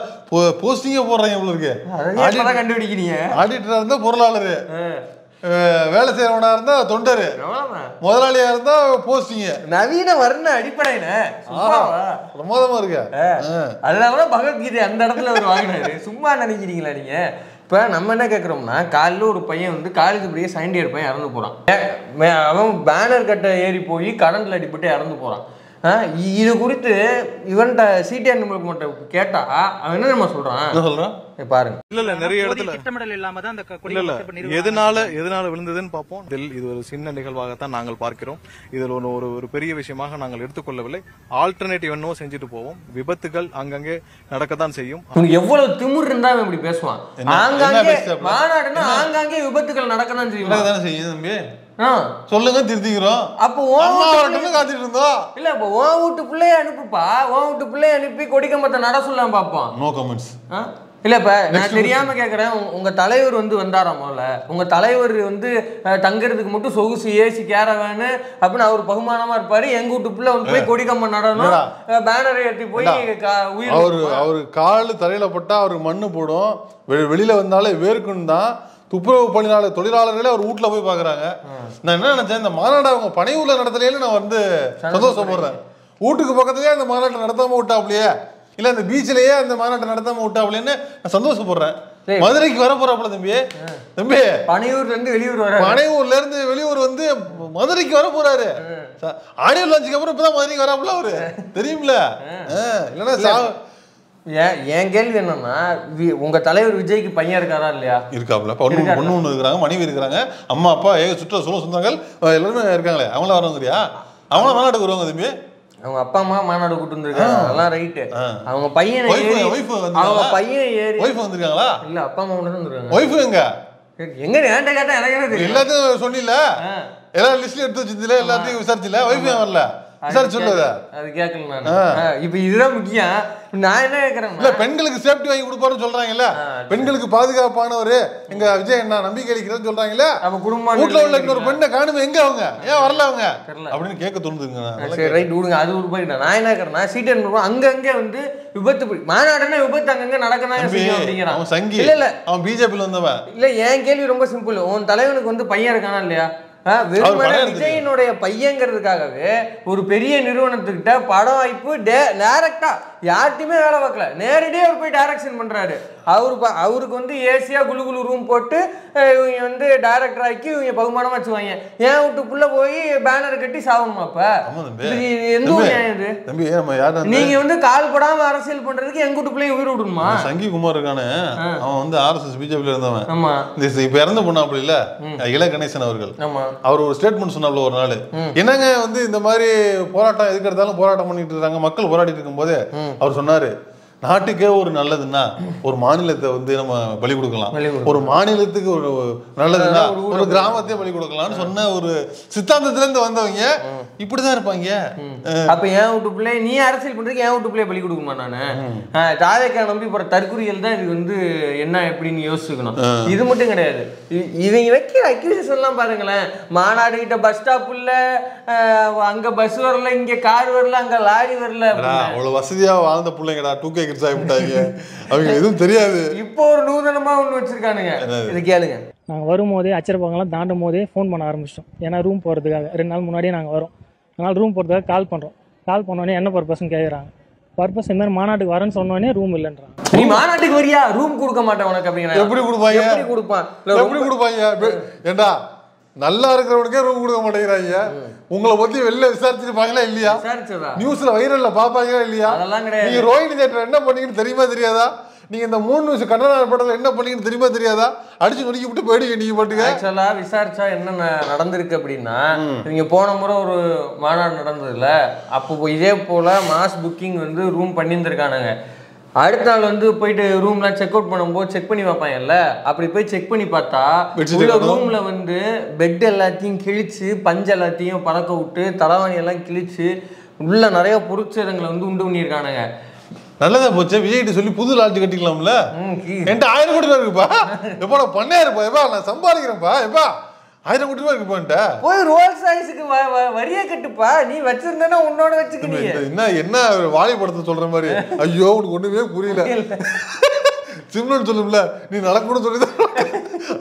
போஸ்டிங்க போடுறாங்க உங்களுக்கு. கண்டுபிடிக்கிறீங்க. ஆடிட்டரா இருந்தா பொருளாளரு, வேலை செய்யறவனா இருந்தா தொண்டரு, முதலாளியா இருந்தா போஸ்டிங்க. நவீன வர்ண அடிப்படையில பிரமாதமா இருக்கு. அதனாலதான் பகவத்கீதை அந்த இடத்துல ஒரு வாங்கினாரு. சும்மா நினைக்கிறீங்களா நீங்க? இப்போ நம்ம என்ன கேட்குறோம்னா, காலையில் ஒரு பையன் வந்து காலேஜ் படிக்க செகண்ட் இயர் பையன் இறந்து போகிறான். அவன் பேனர் கட்டை ஏறி போய் கரண்டில் அடிபட்டு இறந்து போகிறான். இது குறித்து இவன்கிட்ட சிடிஆர் மட்டும் கேட்டா அவன் என்ன நம்ம சொல்றான் பாருங்க. இல்ல நிறைய இடத்துல திட்டமிடல் இல்லாம தான் அந்த கொடி எதனால விழுந்ததுன்னு பார்ப்போம். இது ஒரு சின்ன நிகழ்வாகத்தான் நாங்கள் பார்க்கிறோம். இதில் ஒரு பெரிய விஷயமாக நாங்கள் எடுத்துக்கொள்ளவில்லை. ஆல்டர்னேட்டிவ் என்னவோ செஞ்சுட்டு போவோம். விபத்துகள் அங்கங்கே நடக்கத்தான் செய்யும். எவ்வளவு திமிர் இருந்தா இப்படி பேசுவான். ஆங்காங்கே மாநாடுனா ஆங்காங்கே விபத்துகள் நடக்கதான் செய்யும். சொல்லுங்க திருத்திக்கிறோம். அப்போ காத்துட்டு இருந்தோம். இல்ல இப்போ உன் வீட்டு பிள்ளைய அனுப்புப்பா. உன் வீட்டு பிள்ளைய அனுப்பி கொடிக்கம்பத்தை நட சொல்லலாம் பார்ப்போம். No comments. இல்ல இப்ப நான் தெரியாம கேக்குறேன். உங்க தலைவர் வந்து வந்தாரா? முதல்ல உங்க தலைவர் வந்து தங்குறதுக்கு மட்டும் சொகுசு ஏசி கேரவேனு அப்படின்னு அவர் பகுமானமா இருப்பாரு. எங்க வீட்டு பிள்ளை வந்து போய் கொடிக்கம்பம் நடணும், பேனரை ஏற்றி போய் அவரு காலு தலையில போட்டா அவருக்கு மண்ணு போடும், வெளியில வந்தாலே வேர்க்குன்னு தான் துப்புரவு பணியாளர் தொழிலாளர்களே அவர் வீட்டுல போய் பாக்குறாங்க. நான் என்ன நினைச்சேன், இந்த மாநாடு அவங்க பனையூர்ல நடத்தலையே நான் வந்து சந்தோஷப்படுறேன். வீட்டுக்கு பக்கத்துலயே அந்த மாநாட்டை நடத்தாம விட்டாப்லையே, இல்ல அந்த பீச்சிலேயே அந்த மாநாட்டை நடத்தாம விட்டாப்லன்னு நான் சந்தோஷப்படுறேன். மதுரைக்கு வர போறாப்புல தம்பி பனையூர்ல இருந்து வெளியூர் வர, பனையூர்ல இருந்து வெளியூர் வந்து மதுரைக்கு வர போறாரு. ஆடியோ லான்ச்சுக்கு அப்புறம் இப்பதான் மதுரைக்கு வராப்புல அவரு, தெரியுமில்ல? இல்லன்னா என் கேள்வி என்னன்னா, உங்க தலைவர் விஜய்க்கு பையன் இருக்காரா இல்லையா? இருக்காப்ல. பொண்ணு இருக்கிறாங்க, மனைவி இருக்கிறாங்க, அம்மா அப்பா சுற்ற சொந்தங்கள் எல்லாருமே இருக்காங்களே, அவங்கள வரவங்கறியா? அவங்களும் மாநாட்டுக்கு வருவாங்க தம்பி. அவங்க அப்பா அம்மா மாநாடு கூட்டு வந்திருக்காங்க, அதெல்லாம் ரைட்டு. அவங்க பையனை ஏறி அவங்க பையன் ஏறி ஒய்ஃப் வந்திருக்காங்களா? இல்ல அப்பா அம்மா மட்டும் வந்திருக்காங்க. ஒய்ஃப் எங்க எங்க ஏன்ட்ட கேட்டா எனக்கு எல்லாத்தையும் சொன்னில, எல்லா லிஸ்ட்ல எடுத்து வச்சிருந்தீல, எல்லாத்தையும் விசாரிச்சுல, ஒய்ஃப் ஏன் வரல விசாரிச்சு சொல்லுத? அது கேட்கல நான். இப்ப இதுதான் முக்கியம். நான் என்ன கேட்கறேன், இல்ல பெண்களுக்கு சேஃப்டி வாங்கி கொடுப்பாருன்னு சொல்றாங்கல்ல, பெண்களுக்கு பாதுகாப்பானவரு எங்க விஜய் என்ன நம்பிக்கை அளிக்கிறதுன்னு சொல்றாங்கல்ல. நம்ம குடும்பம் வீட்டுல உள்ள இன்னொரு பெண்ணை காணுமே, எங்க அவங்க ஏன் வரல அவங்க அப்படின்னு கேட்க தோணுதுங்க. சரி ரைட் விடுங்க, அது ஒரு போயிட்டேன். நான் என்ன கேட்கறேன், சீட்டு அங்கங்க வந்து விபத்து மாநாடுன்னா விபத்து அங்கங்க நடக்கதான் அப்படிங்கிறான். அவன் சங்கி இல்ல, அவன் பிஜேபியில வந்தவன் இல்ல. என் கேள்வி ரொம்ப சிம்பிள். உன் தலைவனுக்கு வந்து பையன் இருக்கானா இல்லையா? விஜயனுடைய பையங்கிறதுக்காகவே ஒரு பெரிய நிறுவனத்துக்கிட்ட பட வாய்ப்பு டைரக்டா யார்ட்டையுமே வேலை பார்க்கல, நேரடியாக அவர் போய் டைரக்ஷன் பண்றாரு. அவருக்கு வந்து ஏசியா குழு குழு ரூம் போட்டு இவங்க வந்து டைரக்டர் ஆக்கி இவங்க பகுமானமா வச்சுவாங்க. ஏன் வீட்டுக்குள்ள போய் பேனர் கட்டி சாகணுமா? அப்ப எந்த ஒரு நியாயம் இது? நீங்க வந்து கால் படாம அரசியல் பண்றதுக்கு எங்க வீட்டுக்குள்ளேயும் உயிர் விடணுமா? சங்கி குமார் இருக்கானே, அவன் வந்து RSS பிஜேபியில இருந்தவன். ஆமா, இப்ப இறந்து போனா அப்படி இல்ல, இள கணேசன் அவர்கள். ஆமா, அவர் ஒரு ஸ்டேட்மெண்ட் சொன்னாப்ல ஒரு நாள், என்னங்க வந்து இந்த மாதிரி போராட்டம் எதுக்கு எடுத்தாலும் போராட்டம் பண்ணிட்டு இருக்காங்க, மக்கள் போராடிட்டு இருக்கும் போது அவர் சொன்னாரு, நாட்டுக்கே ஒரு நல்லதுன்னா ஒரு மாநிலத்தை வந்து நம்ம பலி கொடுக்கலாம், ஒரு மாநிலத்துக்கு ஒரு நல்லதுன்னா ஒரு கிராமத்தையே பலி கொடுக்கலாம்னு சொன்ன ஒரு சித்தாந்தத்துல இருந்து வந்தவங்க இப்படிதான் இருப்பாங்க. அப்ப என் வீட்டு பிள்ளை நீ அரசியல் பண்றதுக்கு என் வீட்டு பிள்ளைய பலி கொடுக்குமா? நானு தாவேக்கா நம்பி போற தற்குறிகள் தான் இது வந்து என்ன எப்படின்னு யோசிக்கணும். இது மட்டும் கிடையாது, இவங்க வைக்கிற அக்யூசேஷன் எல்லாம் பாருங்களேன். மாநாடு கிட்ட பஸ் ஸ்டாப் இல்ல, அங்க பஸ் வரல, இங்க கார் வரல, அங்க லாரி வரல. அவ்வளவு வசதியா வாழ்ந்த பிள்ளைங்கடா 2K அவங்க எதுவும் தெரியாது. இப்போ ஒரு நூதனமா ஒண்ணு வச்சிருக்கானுங்க, இது கேளுங்க. நாங்கள் வரும்போதே அச்சரப்பாங்கலாம் தாண்டும் போதே ஃபோன் பண்ண ஆரம்பிச்சிட்டோம். ஏன்னா ரூம் போகிறதுக்காக 2 நாள் முன்னாடியே நாங்கள் வரோம். அதனால் ரூம் போகிறதுக்காக கால் பண்ணுறோம். கால் பண்ணோடனே என்ன பர்பஸ்ன்னு கேட்குறாங்க. பர்பஸ் இந்த மாதிரி மாநாட்டுக்கு வரேன்னு சொன்னோடனே ரூம் இல்லைன்றான். நீ மாநாட்டுக்கு வரியா, ரூம் கொடுக்க மாட்டேன் உனக்கு அப்படிங்கிற. எப்படி கொடுப்பாங்க? எப்படி கொடுப்பான்? எப்படி கொடுப்பாங்க? ஏண்டா நல்லா இருக்கிறவனுக்கே ரூம் கொடுக்க மாட்டேங்கிறாங்க. உங்களை பத்தி வெளில விசாரிச்சிருப்பாங்களா இல்லையா? நியூஸ்ல வைரல்ல பாப்பாங்களா இல்லையா? அதெல்லாம் கிடையாது. நீங்க ரோஹிணி தேட்டர் என்ன பண்ணீங்கன்னு தெரியுமா தெரியாதா? நீங்க இந்த 3 நிமிஷம் கண்ணனா படத்துல என்ன பண்ணீங்கன்னு தெரியுமா தெரியாதா? அடிச்சு நொறுக்கி விட்டு போயிடுங்க நீங்க பாட்டுங்க. ஆக்சுவலா விசாரிச்சா என்ன நடந்திருக்கு அப்படின்னா, இவங்க போன முறை ஒரு மாநாடு நடந்ததுல, அப்போ இதே போல மாஸ் புக்கிங் வந்து ரூம் பண்ணியிருந்திருக்கானுங்க. அடுத்த நாள் வந்து போயிட்டு ரூம்லாம் செக் அவுட் பண்ணும்போது செக் பண்ணி பார்ப்பாங்கல்ல, அப்படி போய் செக் பண்ணி பார்த்தா உள்ள ரூம்ல வந்து பெட் எல்லாத்தையும் கிழிச்சு, பஞ்சு எல்லாத்தையும் பறக்க விட்டு, தலைவாணி எல்லாம் கிழிச்சு, உள்ள நிறைய பொருட்சேதங்களை வந்து உண்டு பண்ணியிருக்கானுங்க. நல்லதா போச்சு, விஜய்கிட்ட சொல்லி புது லாட்ஜ் கட்டிக்கலாம்ல. என்கிட்ட 1000 கோடி ரூபாய் இருக்குப்பா, எப்பா நான் பண்ணே இருப்பா, எப்பா நான் சம்பாதிக்கிறேன்ப்பா, எப்பா 1000 கோடி ரூபாய் இருக்குப்பான்ட்ட போய் ரோல்ஸ் ராய்ஸுக்கு வரியே கட்டுப்பா, நீ வச்சிருந்தா உன்னோட வச்சுக்கிறீங்க. என்ன வாலி படத்தை சொல்ற மாதிரி, ஐயோ உனக்கு ஒண்ணுமே புரியல சிம்ரன் சொல்லும்ல, நீ நடக்கணும்னு சொல்லிதான்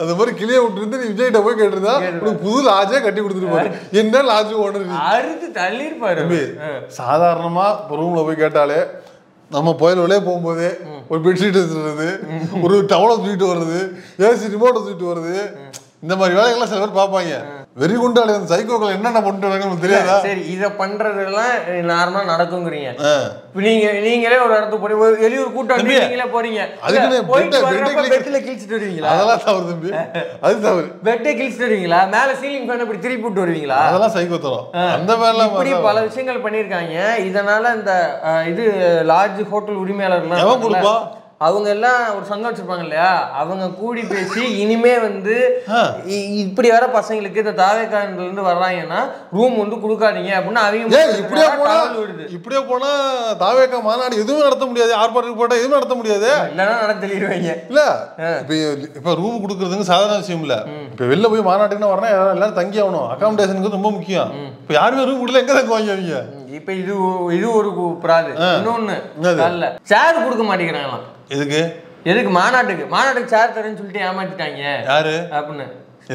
அந்த மாதிரி கிளிய விட்டு நீ விஜய்கிட்ட போய் கேட்டிருந்தா உனக்கு புது லாட்ஜே கட்டி கொடுத்துருப்பாரு. என்ன லாட்ஜ் ஓனர் அறுத்து தள்ளிருப்பாரு. சாதாரணமா ரூம்ல போய் கேட்டாலே நம்ம புயலே போகும்போது ஒரு பெட்ஷீட் வச்சுருது, ஒரு டவலை தூக்கிட்டு வர்றது, ஏசி ரிமோட்டை தூக்கிட்டு வருது, இந்த மாதிரி வேலைகள்லாம் சில பேர் பார்ப்பாங்க. வெறி குண்டாளி அந்த சைக்கோக்கள் என்னென்ன பண்ணிட்டு வராங்கன்னு தெரியாதா? சரி, இதை பண்றதெல்லாம் நார்மலா நடக்குங்கிறீங்க. நீங்களே ஒரு இடத்துக்கு போறீங்க, வெளியூர் கூட்டம் நீங்களே போறீங்க, பெட்ல கிழிச்சிட்டு வருவீங்களா? அதெல்லாம் தவறு தம்பி, அது தவறு. பெட்டை கிழிச்சிட்டு வருவீங்களா? மேல சீலிங் ஃபேன் இப்படி திருப்பி விட்டு வருவீங்களா? அதெல்லாம் சைக்கோ தரும். அந்த மாதிரி இப்படி பல விஷயங்கள் பண்ணிருக்காங்க. இதனால இந்த இது லாட்ஜ் ஹோட்டல் உரிமையாளர்கள் எவன் கொடுப்பா? அவங்க எல்லாம் ஒரு சங்கம் வச்சிருப்பாங்க இல்லையா, அவங்க கூடி பேசி இனிமே வந்து இப்படி வர பசங்களுக்கு இந்த தாவேக்காரன்ல இருந்து வர்றாங்கன்னா ரூம் வந்து கொடுக்காதீங்க அப்படின்னு அவங்க இப்படியே போனா தாவேக்கா மாநாடு எதுவும் நடத்த முடியாது, ஆர்ப்பாட்டம் போட்டா எதுவும் நடத்த முடியாது, இல்லைன்னா நடத்திடுவாங்க. இல்ல இப்ப ரூம் கொடுக்கறதுக்கு சாதாரண விஷயம் இல்ல. இப்ப வெளில போய் மாநாட்டுக்குன்னா வரணும், எல்லாரும் தங்கி ஆகணும், அகாமடேஷனுக்கு ரொம்ப முக்கியம். இப்ப யாருமே ரூம் கொடுக்கல, எங்க தங்குவாங்க அவங்க? இப்ப இது ஒரு பிராது. இன்னொன்னு சேர் கொடுக்க மாட்டேங்கிறாங்களாம். எதுக்கு மாநாட்டுக்கு சேர் தரேன்னு சொல்லிட்டு ஏமாத்திட்டாங்க. யாரு அப்படின்னு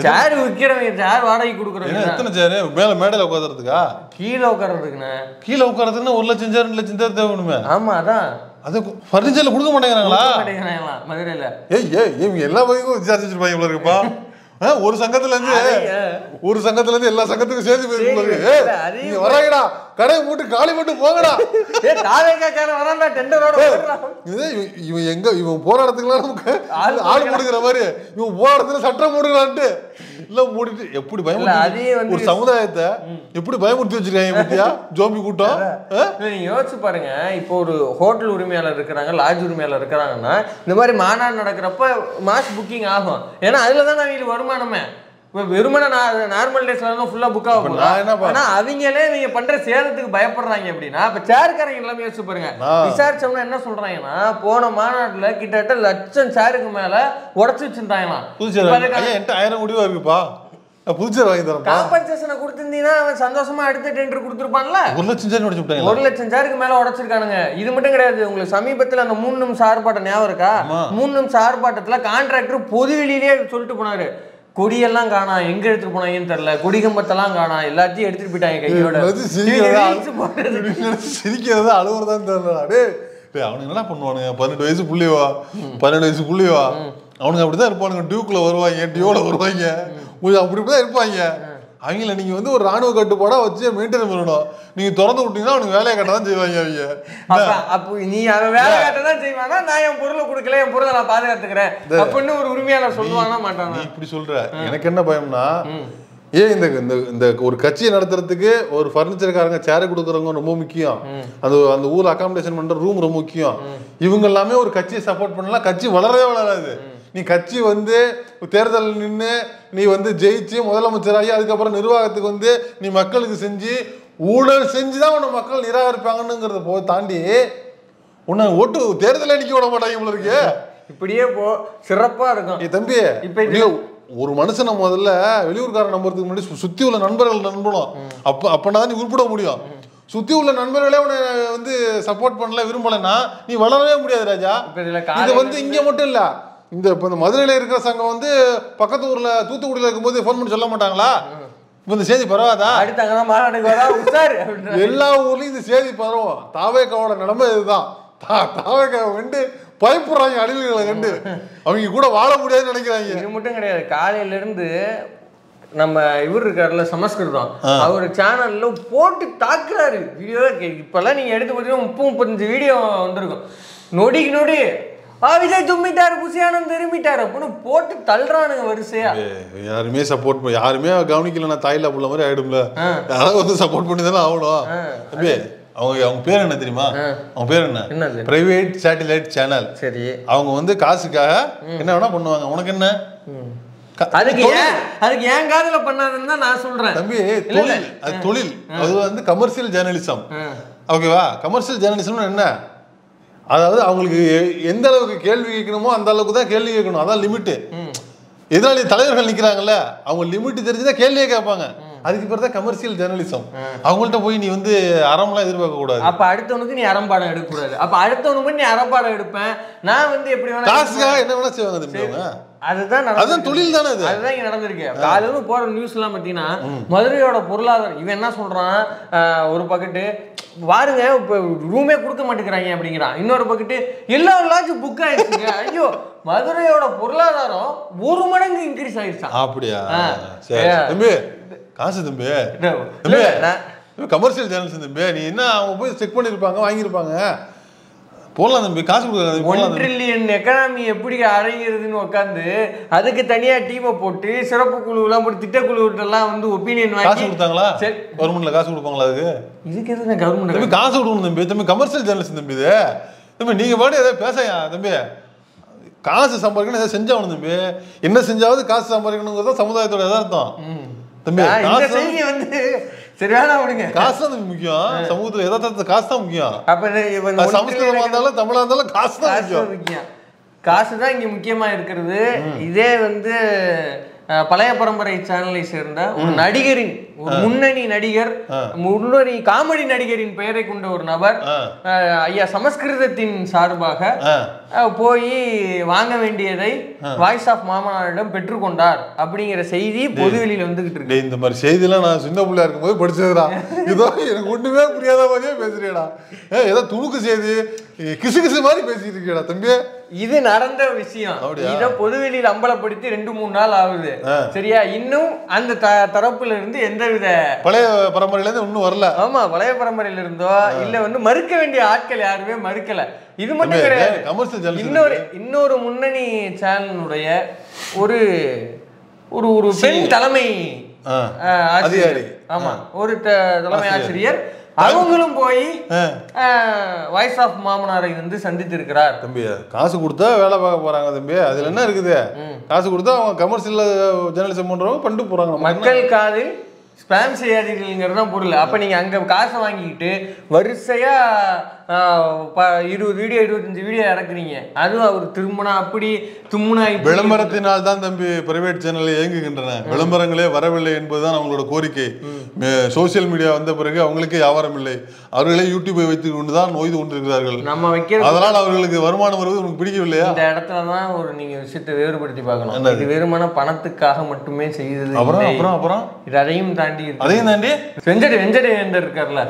சேர் விற்கிறவங்க, சேர் வாடகை கொடுக்குறவங்க. எத்தனை சேர்? மேல மேடையில உட்கார்றதுக்கா? கீழே உட்கார்றதுக்குண்ணே. கீழே உட்கார்றதுன்னா 1 லட்சம் சேர் 2 லட்சம் சேர் தேவைப்படுமே. ஆமா, அதான் அது பர்னிச்சர்ல கொடுக்க மாட்டேங்கிறாங்களா? மதுரையில இவங்க எல்லா வகைக்கும் விசாரிச்சிருப்பாங்க போல இருக்குப்பா. ஒரு சங்கத்துல இருந்து எல்லா சங்கத்துக்கும் சேர்த்து போயிருப்பாங்க. நீங்க வராங்கடா கடையை போட்டு காலி மட்டும் போங்கடா. வரான்டா டெண்டரோட. இவன் எங்க இவன் போற இடத்துக்குலாம் நமக்கு ஆள் போடுகிற மாதிரி இவன் போற இடத்துல சட்டம் போடுகிறான்ட்டு எல்லாம் மூடிட்டு எப்படி பயமுறுத்தி ஒரு சமுதாயத்தை எப்படி பயமுறுத்தி வச்சிருக்காங்க பத்தியா ஜோம்பி கூட்டம். நீங்க யோசிச்சு பாருங்க, இப்போ ஒரு ஹோட்டல் உரிமையாளர் இருக்கிறாங்க, லாட்ஜ் உரிமையாளர் இருக்கிறாங்கன்னா இந்த மாதிரி மாநாடு நடக்கிறப்ப மாஸ் புக்கிங் ஆகும். ஏன்னா அதுலதான் அவங்களுக்கு வருமானமே. வெறுமன நார்மல் டேஸ்ல ஃபுல்லா புக் ஆகும். ஆனா அவங்களே நீங்க பண்ற சேதத்துக்கு பயப்படுறாங்க அப்படின்னா இப்ப சேர்க்காரங்க எல்லாமே யோசிச்சு பாருங்க. விசாரிச்சோம்னா என்ன சொல்றாங்கன்னா போன மாநாட்டுல கிட்டத்தட்ட 1,00,000 சேருக்கு மேல உடச்சு வச்சிருந்தாங்களாம். 1000 முடிவா இருக்குப்பா. புதுச்சேரி வாங்கி தரேன். காம்பன்சேஷனை கொடுத்திருந்தீங்கன்னா அவன் சந்தோஷமா அடுத்த டெண்டர் கொடுத்துருப்பான்ல. 1,00,000 சேர் உடைச்சு விட்டாங்க. 1,00,000 சேருக்கு மேல உடைச்சிருக்கானுங்க. இது மட்டும் கிடையாது, உங்களுக்கு சமீபத்துல அந்த 3 நிமிஷம் ஆர்ப்பாட்டம் ஞாபகம் இருக்கா? 3 நிமிஷம் ஆர்ப்பாட்டத்துல கான்ட்ராக்டர் பொதுவெளியிலேயே சொல்லிட்டு போனாரு, கொடியெல்லாம் காணா, எங்க எடுத்துட்டு போனாங்கன்னு தெரியல, கொடி கம்பத்தெல்லாம் காணா, எல்லாத்தையும் எடுத்துட்டு போயிட்டாங்க கையோட. சிரிக்கிறதா அழுவுறதான் தெரியல. அவனுங்க என்ன பண்ணுவானுங்க, 18 வயசு புள்ளிவா 12 வயசு புள்ளிவா அவனுங்க அப்படிதான் இருப்பானுங்க. டியூக்ல வருவாங்க, டியோல வருவாங்க, அப்படி இப்படிதான் இருப்பாங்க. அவங்கள நீங்க வந்து ஒரு ராணுவ கட்டுப்பாடா வச்சு மெயின்டைன் பண்ணணும். நீங்க திறந்து விட்டீங்கன்னா அவனுக்கு வேலையை கட்டதான் செய்வாங்க. அவங்க அப்போ நீ அவன் வேலை கட்டதான் செய்வானா, நான் என் பொருளை கொடுக்கல, என் பொருளை நான் பாதுகாத்துக்கிறேன் அப்படின்னு ஒரு உரிமையாளர் சொல்லுவானா மாட்டானா? இப்படி சொல்ற. எனக்கு என்ன பயம்னா, ஏன் இந்த ஒரு கட்சியை நடத்துறதுக்கு ஒரு பர்னிச்சர்காரங்க சேர் கொடுக்குறவங்க ரொம்ப முக்கியம். அந்த ஊர்ல அகாமடேஷன் பண்ற ரூம் ரொம்ப முக்கியம். இவங்க எல்லாமே ஒரு கட்சியை சப்போர்ட் பண்ணலாம், கட்சி வளரவே வளராது. நீ கட்சி வந்து தேர்தல் நின்று நீ வந்து ஜெயிச்சு முதலமைச்சராகி அதுக்கப்புறம் நிர்வாகத்துக்கு வந்து நீ மக்களுக்கு செஞ்சு ஊழல் செஞ்சுதான் உன்னை மக்கள் நிராகரிப்பாங்கன்னுங்கிறத தாண்டி உன்னை ஓட்டு தேர்தல் நிக்க விட மாட்டாங்க இருக்கு. இப்படியே சிறப்பா இருக்கும். தம்பி இப்ப ஒரு மனுஷனை முதல்ல வெளியூர்காரன் நம்புறதுக்கு முன்னாடி சுத்தி உள்ள நண்பர்கள் நம்பணும். அப்பதான் நீ உருப்பிட முடியும். சுத்தி உள்ள நண்பர்களே உன்னை வந்து சப்போர்ட் பண்ணல விரும்பலன்னா நீ வளரவே முடியாது ராஜா. இது வந்து இங்க மட்டும் இல்ல, இந்த மதுரையில இருக்கிற சங்கம் வந்து பக்கத்து ஊர்ல தூத்துக்குடியில இருக்கும்போது போன் பண்ணி சொல்ல மாட்டாங்களா? இந்த செய்தி பரவாதா? எல்லா ஊர்லயும் இந்த செய்தி பரவும். தாவேக்காவோட நிலைமை இதுதான். தாவேக்காவை கண்டு பயப்படுறாங்க, அடிமைகளை கண்டு அவங்க கூட வாழ முடியாதுன்னு நினைக்கிறாங்க. இது மட்டும் கிடையாது, காலையில இருந்து நம்ம இவர் இருக்காருல்ல சமஸ்கிருதம், அவர் சேனல்ல போட்டு தாக்குறாரு வீடியோ. இப்பெல்லாம் நீங்க எடுத்து பார்த்தீங்கன்னா 30-35 வீடியோ வந்திருக்கும். நொடிக்கு நொடி விஜய் தும்பிட்டாரு, புசியானந்த் திரும்பிட்டாரு அப்படின்னு போட்டு தள்ளுறானுங்க வரிசையா. யாருமே சப்போர்ட் யாருமே கவனிக்கல, நான் தாயில புள்ள மாதிரி ஆயிடும்ல. யாராவது வந்து சப்போர்ட் பண்ணி தானே ஆகணும். அவங்க பேர் என்ன தெரியுமா? அவங்க பேர் என்ன? Private satellite channel. சரி, அவங்க வந்து காசுக்காக என்ன வேணா பண்ணுவாங்க. உனக்கு என்ன? அதுக்கு ஏன் காதுல பண்ணாதுன்னு தான் நான் சொல்றேன் தம்பி. தொழில் அது வந்து கமர்ஷியல் ஜேர்னலிசம். ஓகேவா? கமர்ஷியல் ஜேர்னலிசம் என்ன? அதாவது அவங்களுக்கு எந்த அளவுக்கு கேள்வி கேட்கணுமோ அந்த அளவுக்கு தான் கேள்வி கேட்கணும். அதான் லிமிட்டு. எதிராளி தலைவர்கள் நிக்கிறாங்கல்ல, அவங்க லிமிட் தெரிஞ்சுதான் கேள்வியே கேட்பாங்க. அதுக்கு பேர் தான் கமர்ஷியல் ஜேர்னலிசம். அவங்கள்ட்ட போய் நீ வந்து அறம்லாம் எதிர்பார்க்க கூடாது. அப்ப அடுத்தவனுக்கு நீ அறம்பாடம் எடுக்க கூடாது. அப்ப அடுத்தவனுக்கு நீ அறம்பாடம் எடுப்பேன். நான் வந்து எப்படி வேணா காசுக்காக என்ன வேணா செய்வாங்க. அதுதான் தொழில் தானே. அதுதான் இங்க நடந்திருக்கு. காலையில போற நியூஸ் எல்லாம் பாத்தீங்கன்னா மதுரையோட பொருளாதாரம் இவன் என்ன சொல்றான், ஒரு பக்கெட்டு பாருங்க இப்ப ரூமே கொடுக்க மாட்டேங்கிறாங்க அப்படிங்கிறான். இன்னொரு பக்கெட்டு எல்லா லாட்ஜும் புக் ஆயிடுச்சுங்க. ஐயோ, மதுரையோட பொருளாதாரம் 1 மடங்கு இன்க்ரீஸ் ஆயிடுச்சா? அப்படியா? தம்பி காசு தம்பி, கமர்ஷியல் சேனல்ஸ் தம்பி. நீ என்ன அவங்க போய் செக் பண்ணிருப்பாங்க, வாங்கியிருப்பாங்க. போடலாம் தம்பி, காசு கொடுக்குறது. 1 ட்ரில்லியன் எக்கனாமி எப்படி அடைகிறதுன்னு உட்காந்து அதுக்கு தனியா டீமை போட்டு சிறப்பு குழு எல்லாம் போட்டு திட்டக்குழு எல்லாம் வந்து ஒப்பீனியன் வாங்கி காசு கொடுத்தாங்களா? கவர்மெண்ட்ல காசு கொடுப்பாங்களா? அதுக்கு இதுக்கு எதுவும் கவர்மெண்ட் காசு கொடுக்கணும் தம்பி. தம்பி கமர்ஷியல் ஜேர்னலிஸ்ட் தம்பி. இது தம்பி நீங்க பாட்டு ஏதாவது பேசையா தம்பி? காசு சம்பாதிக்கணும், ஏதாவது செஞ்சாகணும் தம்பி. என்ன செஞ்சாவது காசு சம்பாதிக்கணுங்கிறது சமுதாயத்தோட எதார்த்தம் தம்பி. செய்தி வந்து சரியான விடுங்க. காசு தான் முக்கியம். சமூகத்துல எதார்த்தத்தை காசு தான் முக்கியம். சமஸ்கிருதமா இருந்தாலும் தமிழா இருந்தாலும் காசு தான் முக்கியம். காசு தான் இங்க முக்கியமா இருக்கிறது. இதே வந்து பழைய பரம்பரை சேனலை சேர்ந்த ஒரு நடிகரின், ஒரு முன்னணி நடிகர், முன்னணி காமெடி நடிகரின் பெயரை கொண்ட ஒரு நபர் ஐயா சமஸ்கிருதத்தின் சார்பாக போய் வாங்க வேண்டியதை வாய்ஸ் ஆஃப் மாமனாரிடம் பெற்றுக்கொண்டார் அப்படிங்கிற செய்தி பொதுவெளியில வந்துகிட்டு இருக்கு. இந்த மாதிரி செய்தியெல்லாம் நான் சின்ன பிள்ளையா இருக்கும் போது படிச்சதுடா. இதோ எனக்கு ஒண்ணுமே புரியாத மாதிரியே பேசுறியடா. ஏதோ துணுக்கு செய்தி கிசு கிசு மாதிரி பேசிட்டு இருக்கேடா தம்பி. இது நடந்த விஷயம். இத பொதுவெளியில் அம்பலப்படுத்தி 2-3 நாள் ஆகுது. சரியா? இன்னும் அந்த தரப்புல இருந்து எந்தவித பழைய பரம்பரையில இருந்து இன்னும் வரல. ஆமா, பழைய பரம்பரையில இருந்தோ இல்ல மறுக்க வேண்டிய ஆட்கள் யாருமே மறுக்கல. இது மட்டும் கிடையாது. இன்னொரு முன்னணி சேனலுடைய ஒரு ஒரு பெண் தலைமை ஆசிரியர், ஆமா, ஒரு தலைமை ஆசிரியர் அவங்களும் போய் வாய்ஸ் ஆஃப் மாமனாரை சந்தித்து இருக்கிறார். தம்பி, காசு கொடுத்தா வேலை பார்க்க போறாங்க தம்பி, அதுல என்ன இருக்குது? காசு கொடுத்தா அவங்க கமர்ஷியல் ஜேர்னலிசம் பண்றவங்க பண்ணிட்டு போறாங்க. மக்கள் காதில் ஸ்பேம் செய்யாதீர்கள்ங்கிறது தான் பொருள். அப்ப நீங்க அங்க காசை வாங்கிக்கிட்டு வரிசையா 20 வீடியோ 25 வீடியோ இறக்குறீங்க. அதுவும் அவர் திரும்பினா அப்படி தும்முனா. விளம்பரத்தினால் தான் தம்பி பிரைவேட் சேனல் இயங்குகின்றன. விளம்பரங்களே வரவில்லை என்பதுதான் அவங்களோட கோரிக்கை. சோசியல் மீடியா வந்த பிறகு அவங்களுக்கே வியாபாரம் இல்லை. அவர்களே யூடியூபை வைத்து கொண்டுதான் நோய்து கொண்டிருக்கிறார்கள். நம்ம வைக்கிற அதனால் அவர்களுக்கு வருமானம் வருவது உங்களுக்கு பிடிக்கவில்லையா? இந்த இடத்துலதான் நீங்க விஷயத்தை வேறுபடுத்தி பார்க்கணும். இது வெறுமன பணத்துக்காக மட்டுமே செய்தது. அப்புறம் இது அதையும் தாண்டி வெஞ்சடேந்தர் இருக்காருல்ல,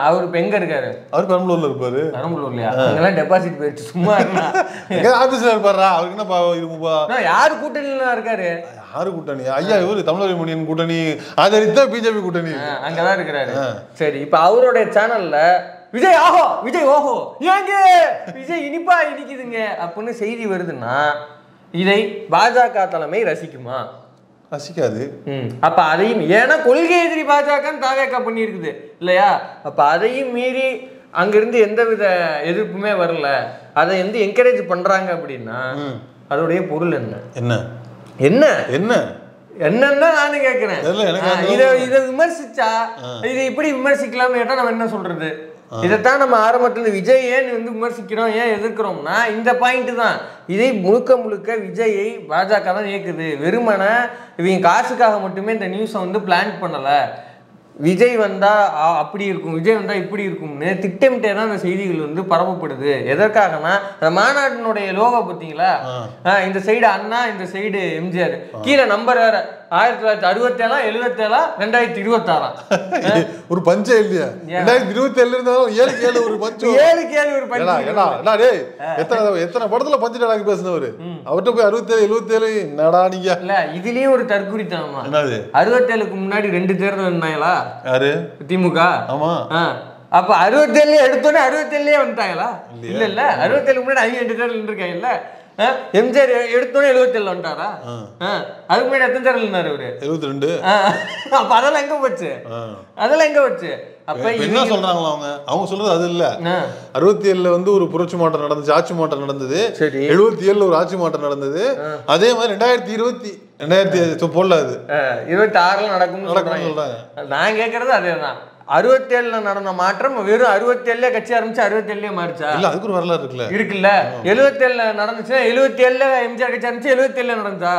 அவரு இப்ப எங்க இருக்காரு? அவர் பெரம்பலூர்ல இருப்பாரு. பெரம்பலூர்லயா? அங்கெல்லாம் டெபாசிட் போயிடுச்சு. சும்மா ஆபீஸ்ல இருப்பாரா? அவருக்கு என்ன யாரு கூட்டணியில இருக்காரு? யாரு கூட்டணி? ஐயா, இவரு தமிழர் முனியன் கூட்டணி ஆதரித்த பிஜேபி கூட்டணி அங்கதான் இருக்கிறாரு. சரி, இப்ப அவருடைய சேனல்ல விஜய் ஆஹோ, விஜய் ஓஹோ, ஏங்க விஜய் இனிப்பா இனிக்குதுங்க அப்படின்னு செய்தி வருதுன்னா இதை பாஜக தலைமை ரசிக்குமா? ரசிக்காது. அப்ப அதையும், ஏன்னா கொள்கை எதிரி பாஜக தாவேக்கா பண்ணியிருக்குது இல்லையா? அப்ப அதையும் மீறி அங்கிருந்து எந்தவித எதிர்ப்புமே வரல, அதை என்கரேஜ் பண்றாங்க அப்படின்னா அதோடைய பொருள் என்ன? என்ன என்ன என்ன என்னன்னா நானும் கேட்கிறேன். இதை விமர்சிச்சா இதை இப்படி விமர்சிக்கலாம்னு கேட்டா நம்ம என்ன சொல்றது? இதைத்தான் நம்ம ஆரம்பத்துல விஜய் ஏன் விமர்சிக்கிறோம், ஏன் எதிர்க்கிறோம்னா இந்த பாயிண்ட் தான். இதை முழுக்க விஜயை பாஜக தான் இயக்குது. வெறுமன இவங்க காசுக்காக மட்டுமே இந்த நியூஸை பிளான் பண்ணல. விஜய் வந்தா அப்படி இருக்கும், விஜய் வந்தா இப்படி இருக்கும்னு திட்டமிட்டே தான் அந்த செய்திகள் பரப்பப்படுது. எதற்காகனா அந்த மாநாட்டினுடைய லோகோ பார்த்தீங்களா? இந்த சைடு அண்ணா, இந்த சைடு எம்ஜிஆர், கீழே நம்பர் வேற 1967 77 2026. ஒரு பஞ்சே இல்லையா? 2027 இருந்தாலும் 7 ஒரு பஞ்சு, 7 ஒரு பஞ்சு. எத்தனை படத்துல பஞ்சு டாலாக் பேசினவரு, அவர்கிட்ட போய் 67 77 என்னடா நீங்க? இல்ல, இதுலயும் ஒரு தற்குறித்தனமா. 67க்கு முன்னாடி 2 தேர்தல் இருந்தாங்களா? யாரு? திமுக. ஆமா. அப்ப 67 எடுத்தோன்னே 67 வந்துட்டாங்களா? இல்ல 67க்கு முன்னாடி அவங்க 2 தேர்தல் இருக்காங்கல்ல. எம்ஜிஆர் எடுத்தோன்னே 77 வந்துட்டாரா? அதுக்கு முன்னாடி எத்தனை தேர்தல் இருந்தாரு அவரு? 72. அப்ப அதெல்லாம் எங்க போச்சு? அதெல்லாம் எங்க போச்சு? அப்ப என்ன சொல்றாங்களா அவங்க சொல்றது அது இல்ல. 67ல ஒரு புரட்சி மாற்றம் நடந்துச்சு, ஆட்சி மாற்றம் நடந்தது. 77ல ஒரு ஆட்சி மாற்றம் நடந்தது. அதே மாதிரி 2020 போடல, அது 26ல நடக்கும்னு சொல்றாங்க. நான் கேக்குறது அதேதான். 67ல நடந்த மாற்றம் வெறும் 67ல கட்சி ஆரம்பிச்சு 67லயே மாறிச்சா? இல்ல, அதுக்கு ஒரு வரலாறு இருக்குல்ல. 77ல நடந்துச்சுன்னா 77ல எம்ஜிஆர் கட்சி ஆரம்பிச்சு 77ல நடந்தா?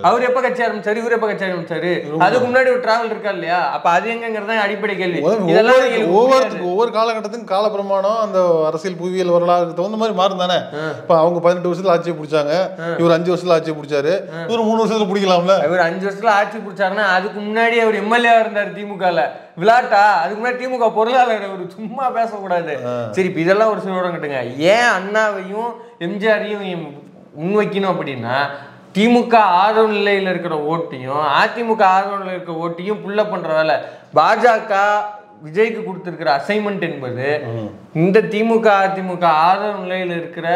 அவர் எப்ப கட்சி ஆரம்பிச்சாரு, இவர் எப்ப கட்சி ஆரம்பிச்சாரு? அதுக்கு முன்னாடி ஒரு டிராவல் இருக்கா இல்லையா? அப்ப அது எங்கிறதா அடிப்படை கேள்வி. ஒவ்வொரு காலகட்டத்துக்கும் கால பிரமாணம் அந்த அரசியல் புவியியல் வரலாறுக்கு தகுந்த மாதிரி மாறும் தானே. இப்ப அவங்க 18 வருஷத்துல ஆட்சியை பிடிச்சாங்க, இவர் 5 வருஷத்துல ஆட்சியை பிடிச்சாரு, இவர் 3 வருஷத்துல பிடிக்கலாம்ல. இவர் 5 வருஷத்துல ஆட்சி பிடிச்சாருன்னா அதுக்கு முன்னாடி அவர் எம்எல்ஏ இருந்தாரு திமுகல. விளாட்டா? அதுக்கு முன்னாடி திமுக பொருளாளர், ஒரு சும்மா பேசக்கூடாது. சரி, இப்ப இதெல்லாம் ஒரு சிலோடம் கட்டுங்க. ஏன் அண்ணாவையும் எம்ஜிஆரையும் முன்வைக்கணும் அப்படின்னா, திமுக ஆதரவு நிலையில இருக்கிற ஓட்டையும் அதிமுக ஆதரவு நிலையில் இருக்கிற ஓட்டையும் புள்ள பண்ற வேலை. பாஜக விஜய்க்கு கொடுத்திருக்கிற அசைன்மெண்ட் என்பது இந்த திமுக அதிமுக ஆதரவு நிலையில இருக்கிற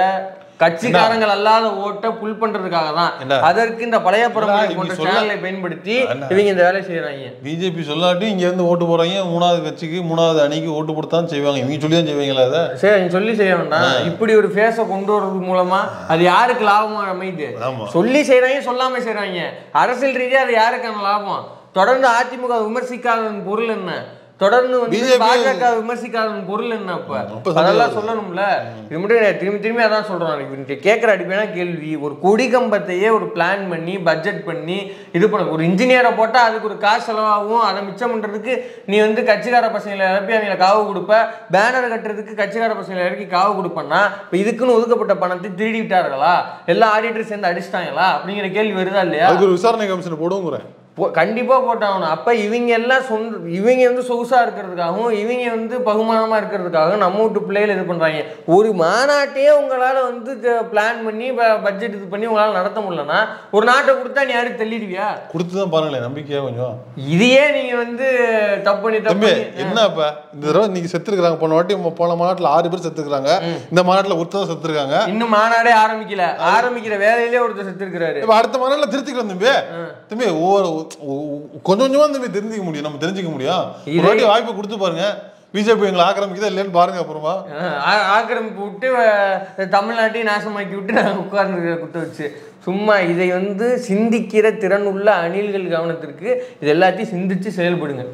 கட்சிக்காரங்கள் அல்லாத ஓட்டை புல் பண்றதுக்காக தான். அதற்கு இந்த பழைய பரம்பரை போன்ற சேனலை பயன்படுத்தி இவங்க இந்த வேலையை செய்யறாங்க. பிஜேபி சொல்லாட்டி இங்க இருந்து ஓட்டு போறாங்க, 3வது கட்சிக்கு 3வது அணிக்கு ஓட்டு போட்டுதான் செய்வாங்க. இவங்க சொல்லி தான் செய்வீங்களா? அதை சரி, சொல்லி செய்ய வேண்டாம். இப்படி ஒரு ஃபேஸை கொண்டு வர்றது மூலமா அது யாருக்கு லாபமா அமைது? சொல்லி செய்யறாங்க, சொல்லாம செய்யறாங்க. அரசியல் ரீதியா அது யாருக்கான லாபம்? தொடர்ந்து அதிமுக விமர்சிக்காதன் பொருள் என்ன? தொடர்ந்து பாஜக விமர்சிக்காத பொருள் என்ன? அப்ப அதெல்லாம் சொல்லணும்ல. இது மட்டும் திரும்பி அதான் சொல்றோம். கேட்கிற அடிப்படையான கேள்வி, ஒரு கொடி கம்பத்தையே ஒரு பிளான் பண்ணி பட்ஜெட் பண்ணி இது பண்ண, ஒரு இன்ஜினியரை போட்டா அதுக்கு ஒரு காசு செலவாகும். அதை மிச்சம் பண்றதுக்கு நீ கட்சிக்கார பசங்களை இறப்பி அவங்களை காவு கொடுப்ப, பேனர் கட்டுறதுக்கு கட்சிக்கார பசங்களை இறக்கி காவு கொடுப்பேன்னா இப்ப இதுக்குன்னு ஒதுக்கப்பட்ட பணத்தை திருடி விட்டார்களா? எல்லா ஆடிட்டர் சேர்ந்து அடிச்சிட்டாங்களா? அப்படிங்கிற கேள்வி வருதா இல்லையா? ஒரு விசாரணை கமிஷன் போடுவோங்கிறேன். கண்டிப்பா போட்டாகணும். அப்ப இவங்க எல்லாம் இவங்க வந்து சொகுசா இருக்கிறதுக்காகவும் இவங்க வந்து பகுமானமா இருக்கிறதுக்காகவும் நம்ம வீட்டு பிள்ளைகள் இது பண்றாங்க. ஒரு மாநாட்டையே உங்களால வந்து பிளான் பண்ணி பட்ஜெட் இது பண்ணி உங்களால நடத்த முடியலன்னா ஒரு நாட்டை கொடுத்தா நீ யாரும் தள்ளிடுவியா? கொடுத்துதான் பாருங்களேன் நம்பிக்கையா கொஞ்சம். இதையே நீங்க வந்து தப்பு என்ன இப்ப இந்த தடவை நீங்க செத்துருக்காங்க. போன வாட்டி போன மாநாட்டுல 6 பேர் செத்துருக்காங்க. இந்த மாநாட்டுல ஒருத்தர் செத்துருக்காங்க. இன்னும் மாநாடே ஆரம்பிக்கிற வேலையிலே ஒருத்தர் செத்துருக்காரு. இப்ப அடுத்த மாநாட்டுல திருத்திக்கிறோம் தம்பி. தம்பி கொஞ்சம் கொஞ்சமா தம்பி தெரிஞ்சுக்க முடியும். நம்ம தெரிஞ்சுக்க முடியும். ஒரு வாட்டி வாய்ப்பு கொடுத்து பாருங்க. பிஜேபி எங்களை ஆக்கிரமிக்குதா இல்லைன்னு பாருங்க. அப்புறமா ஆக்கிரமிப்பு விட்டு தமிழ்நாட்டையும் நாசமாக்கி விட்டு நாங்கள் உட்கார்ந்து குத்த வச்சு சும்மா இதை வந்து சிந்திக்கிற திறன் உள்ள அணில்கள் கவனத்திற்கு இது எல்லாத்தையும் சிந்திச்சு செயல்படுங்க.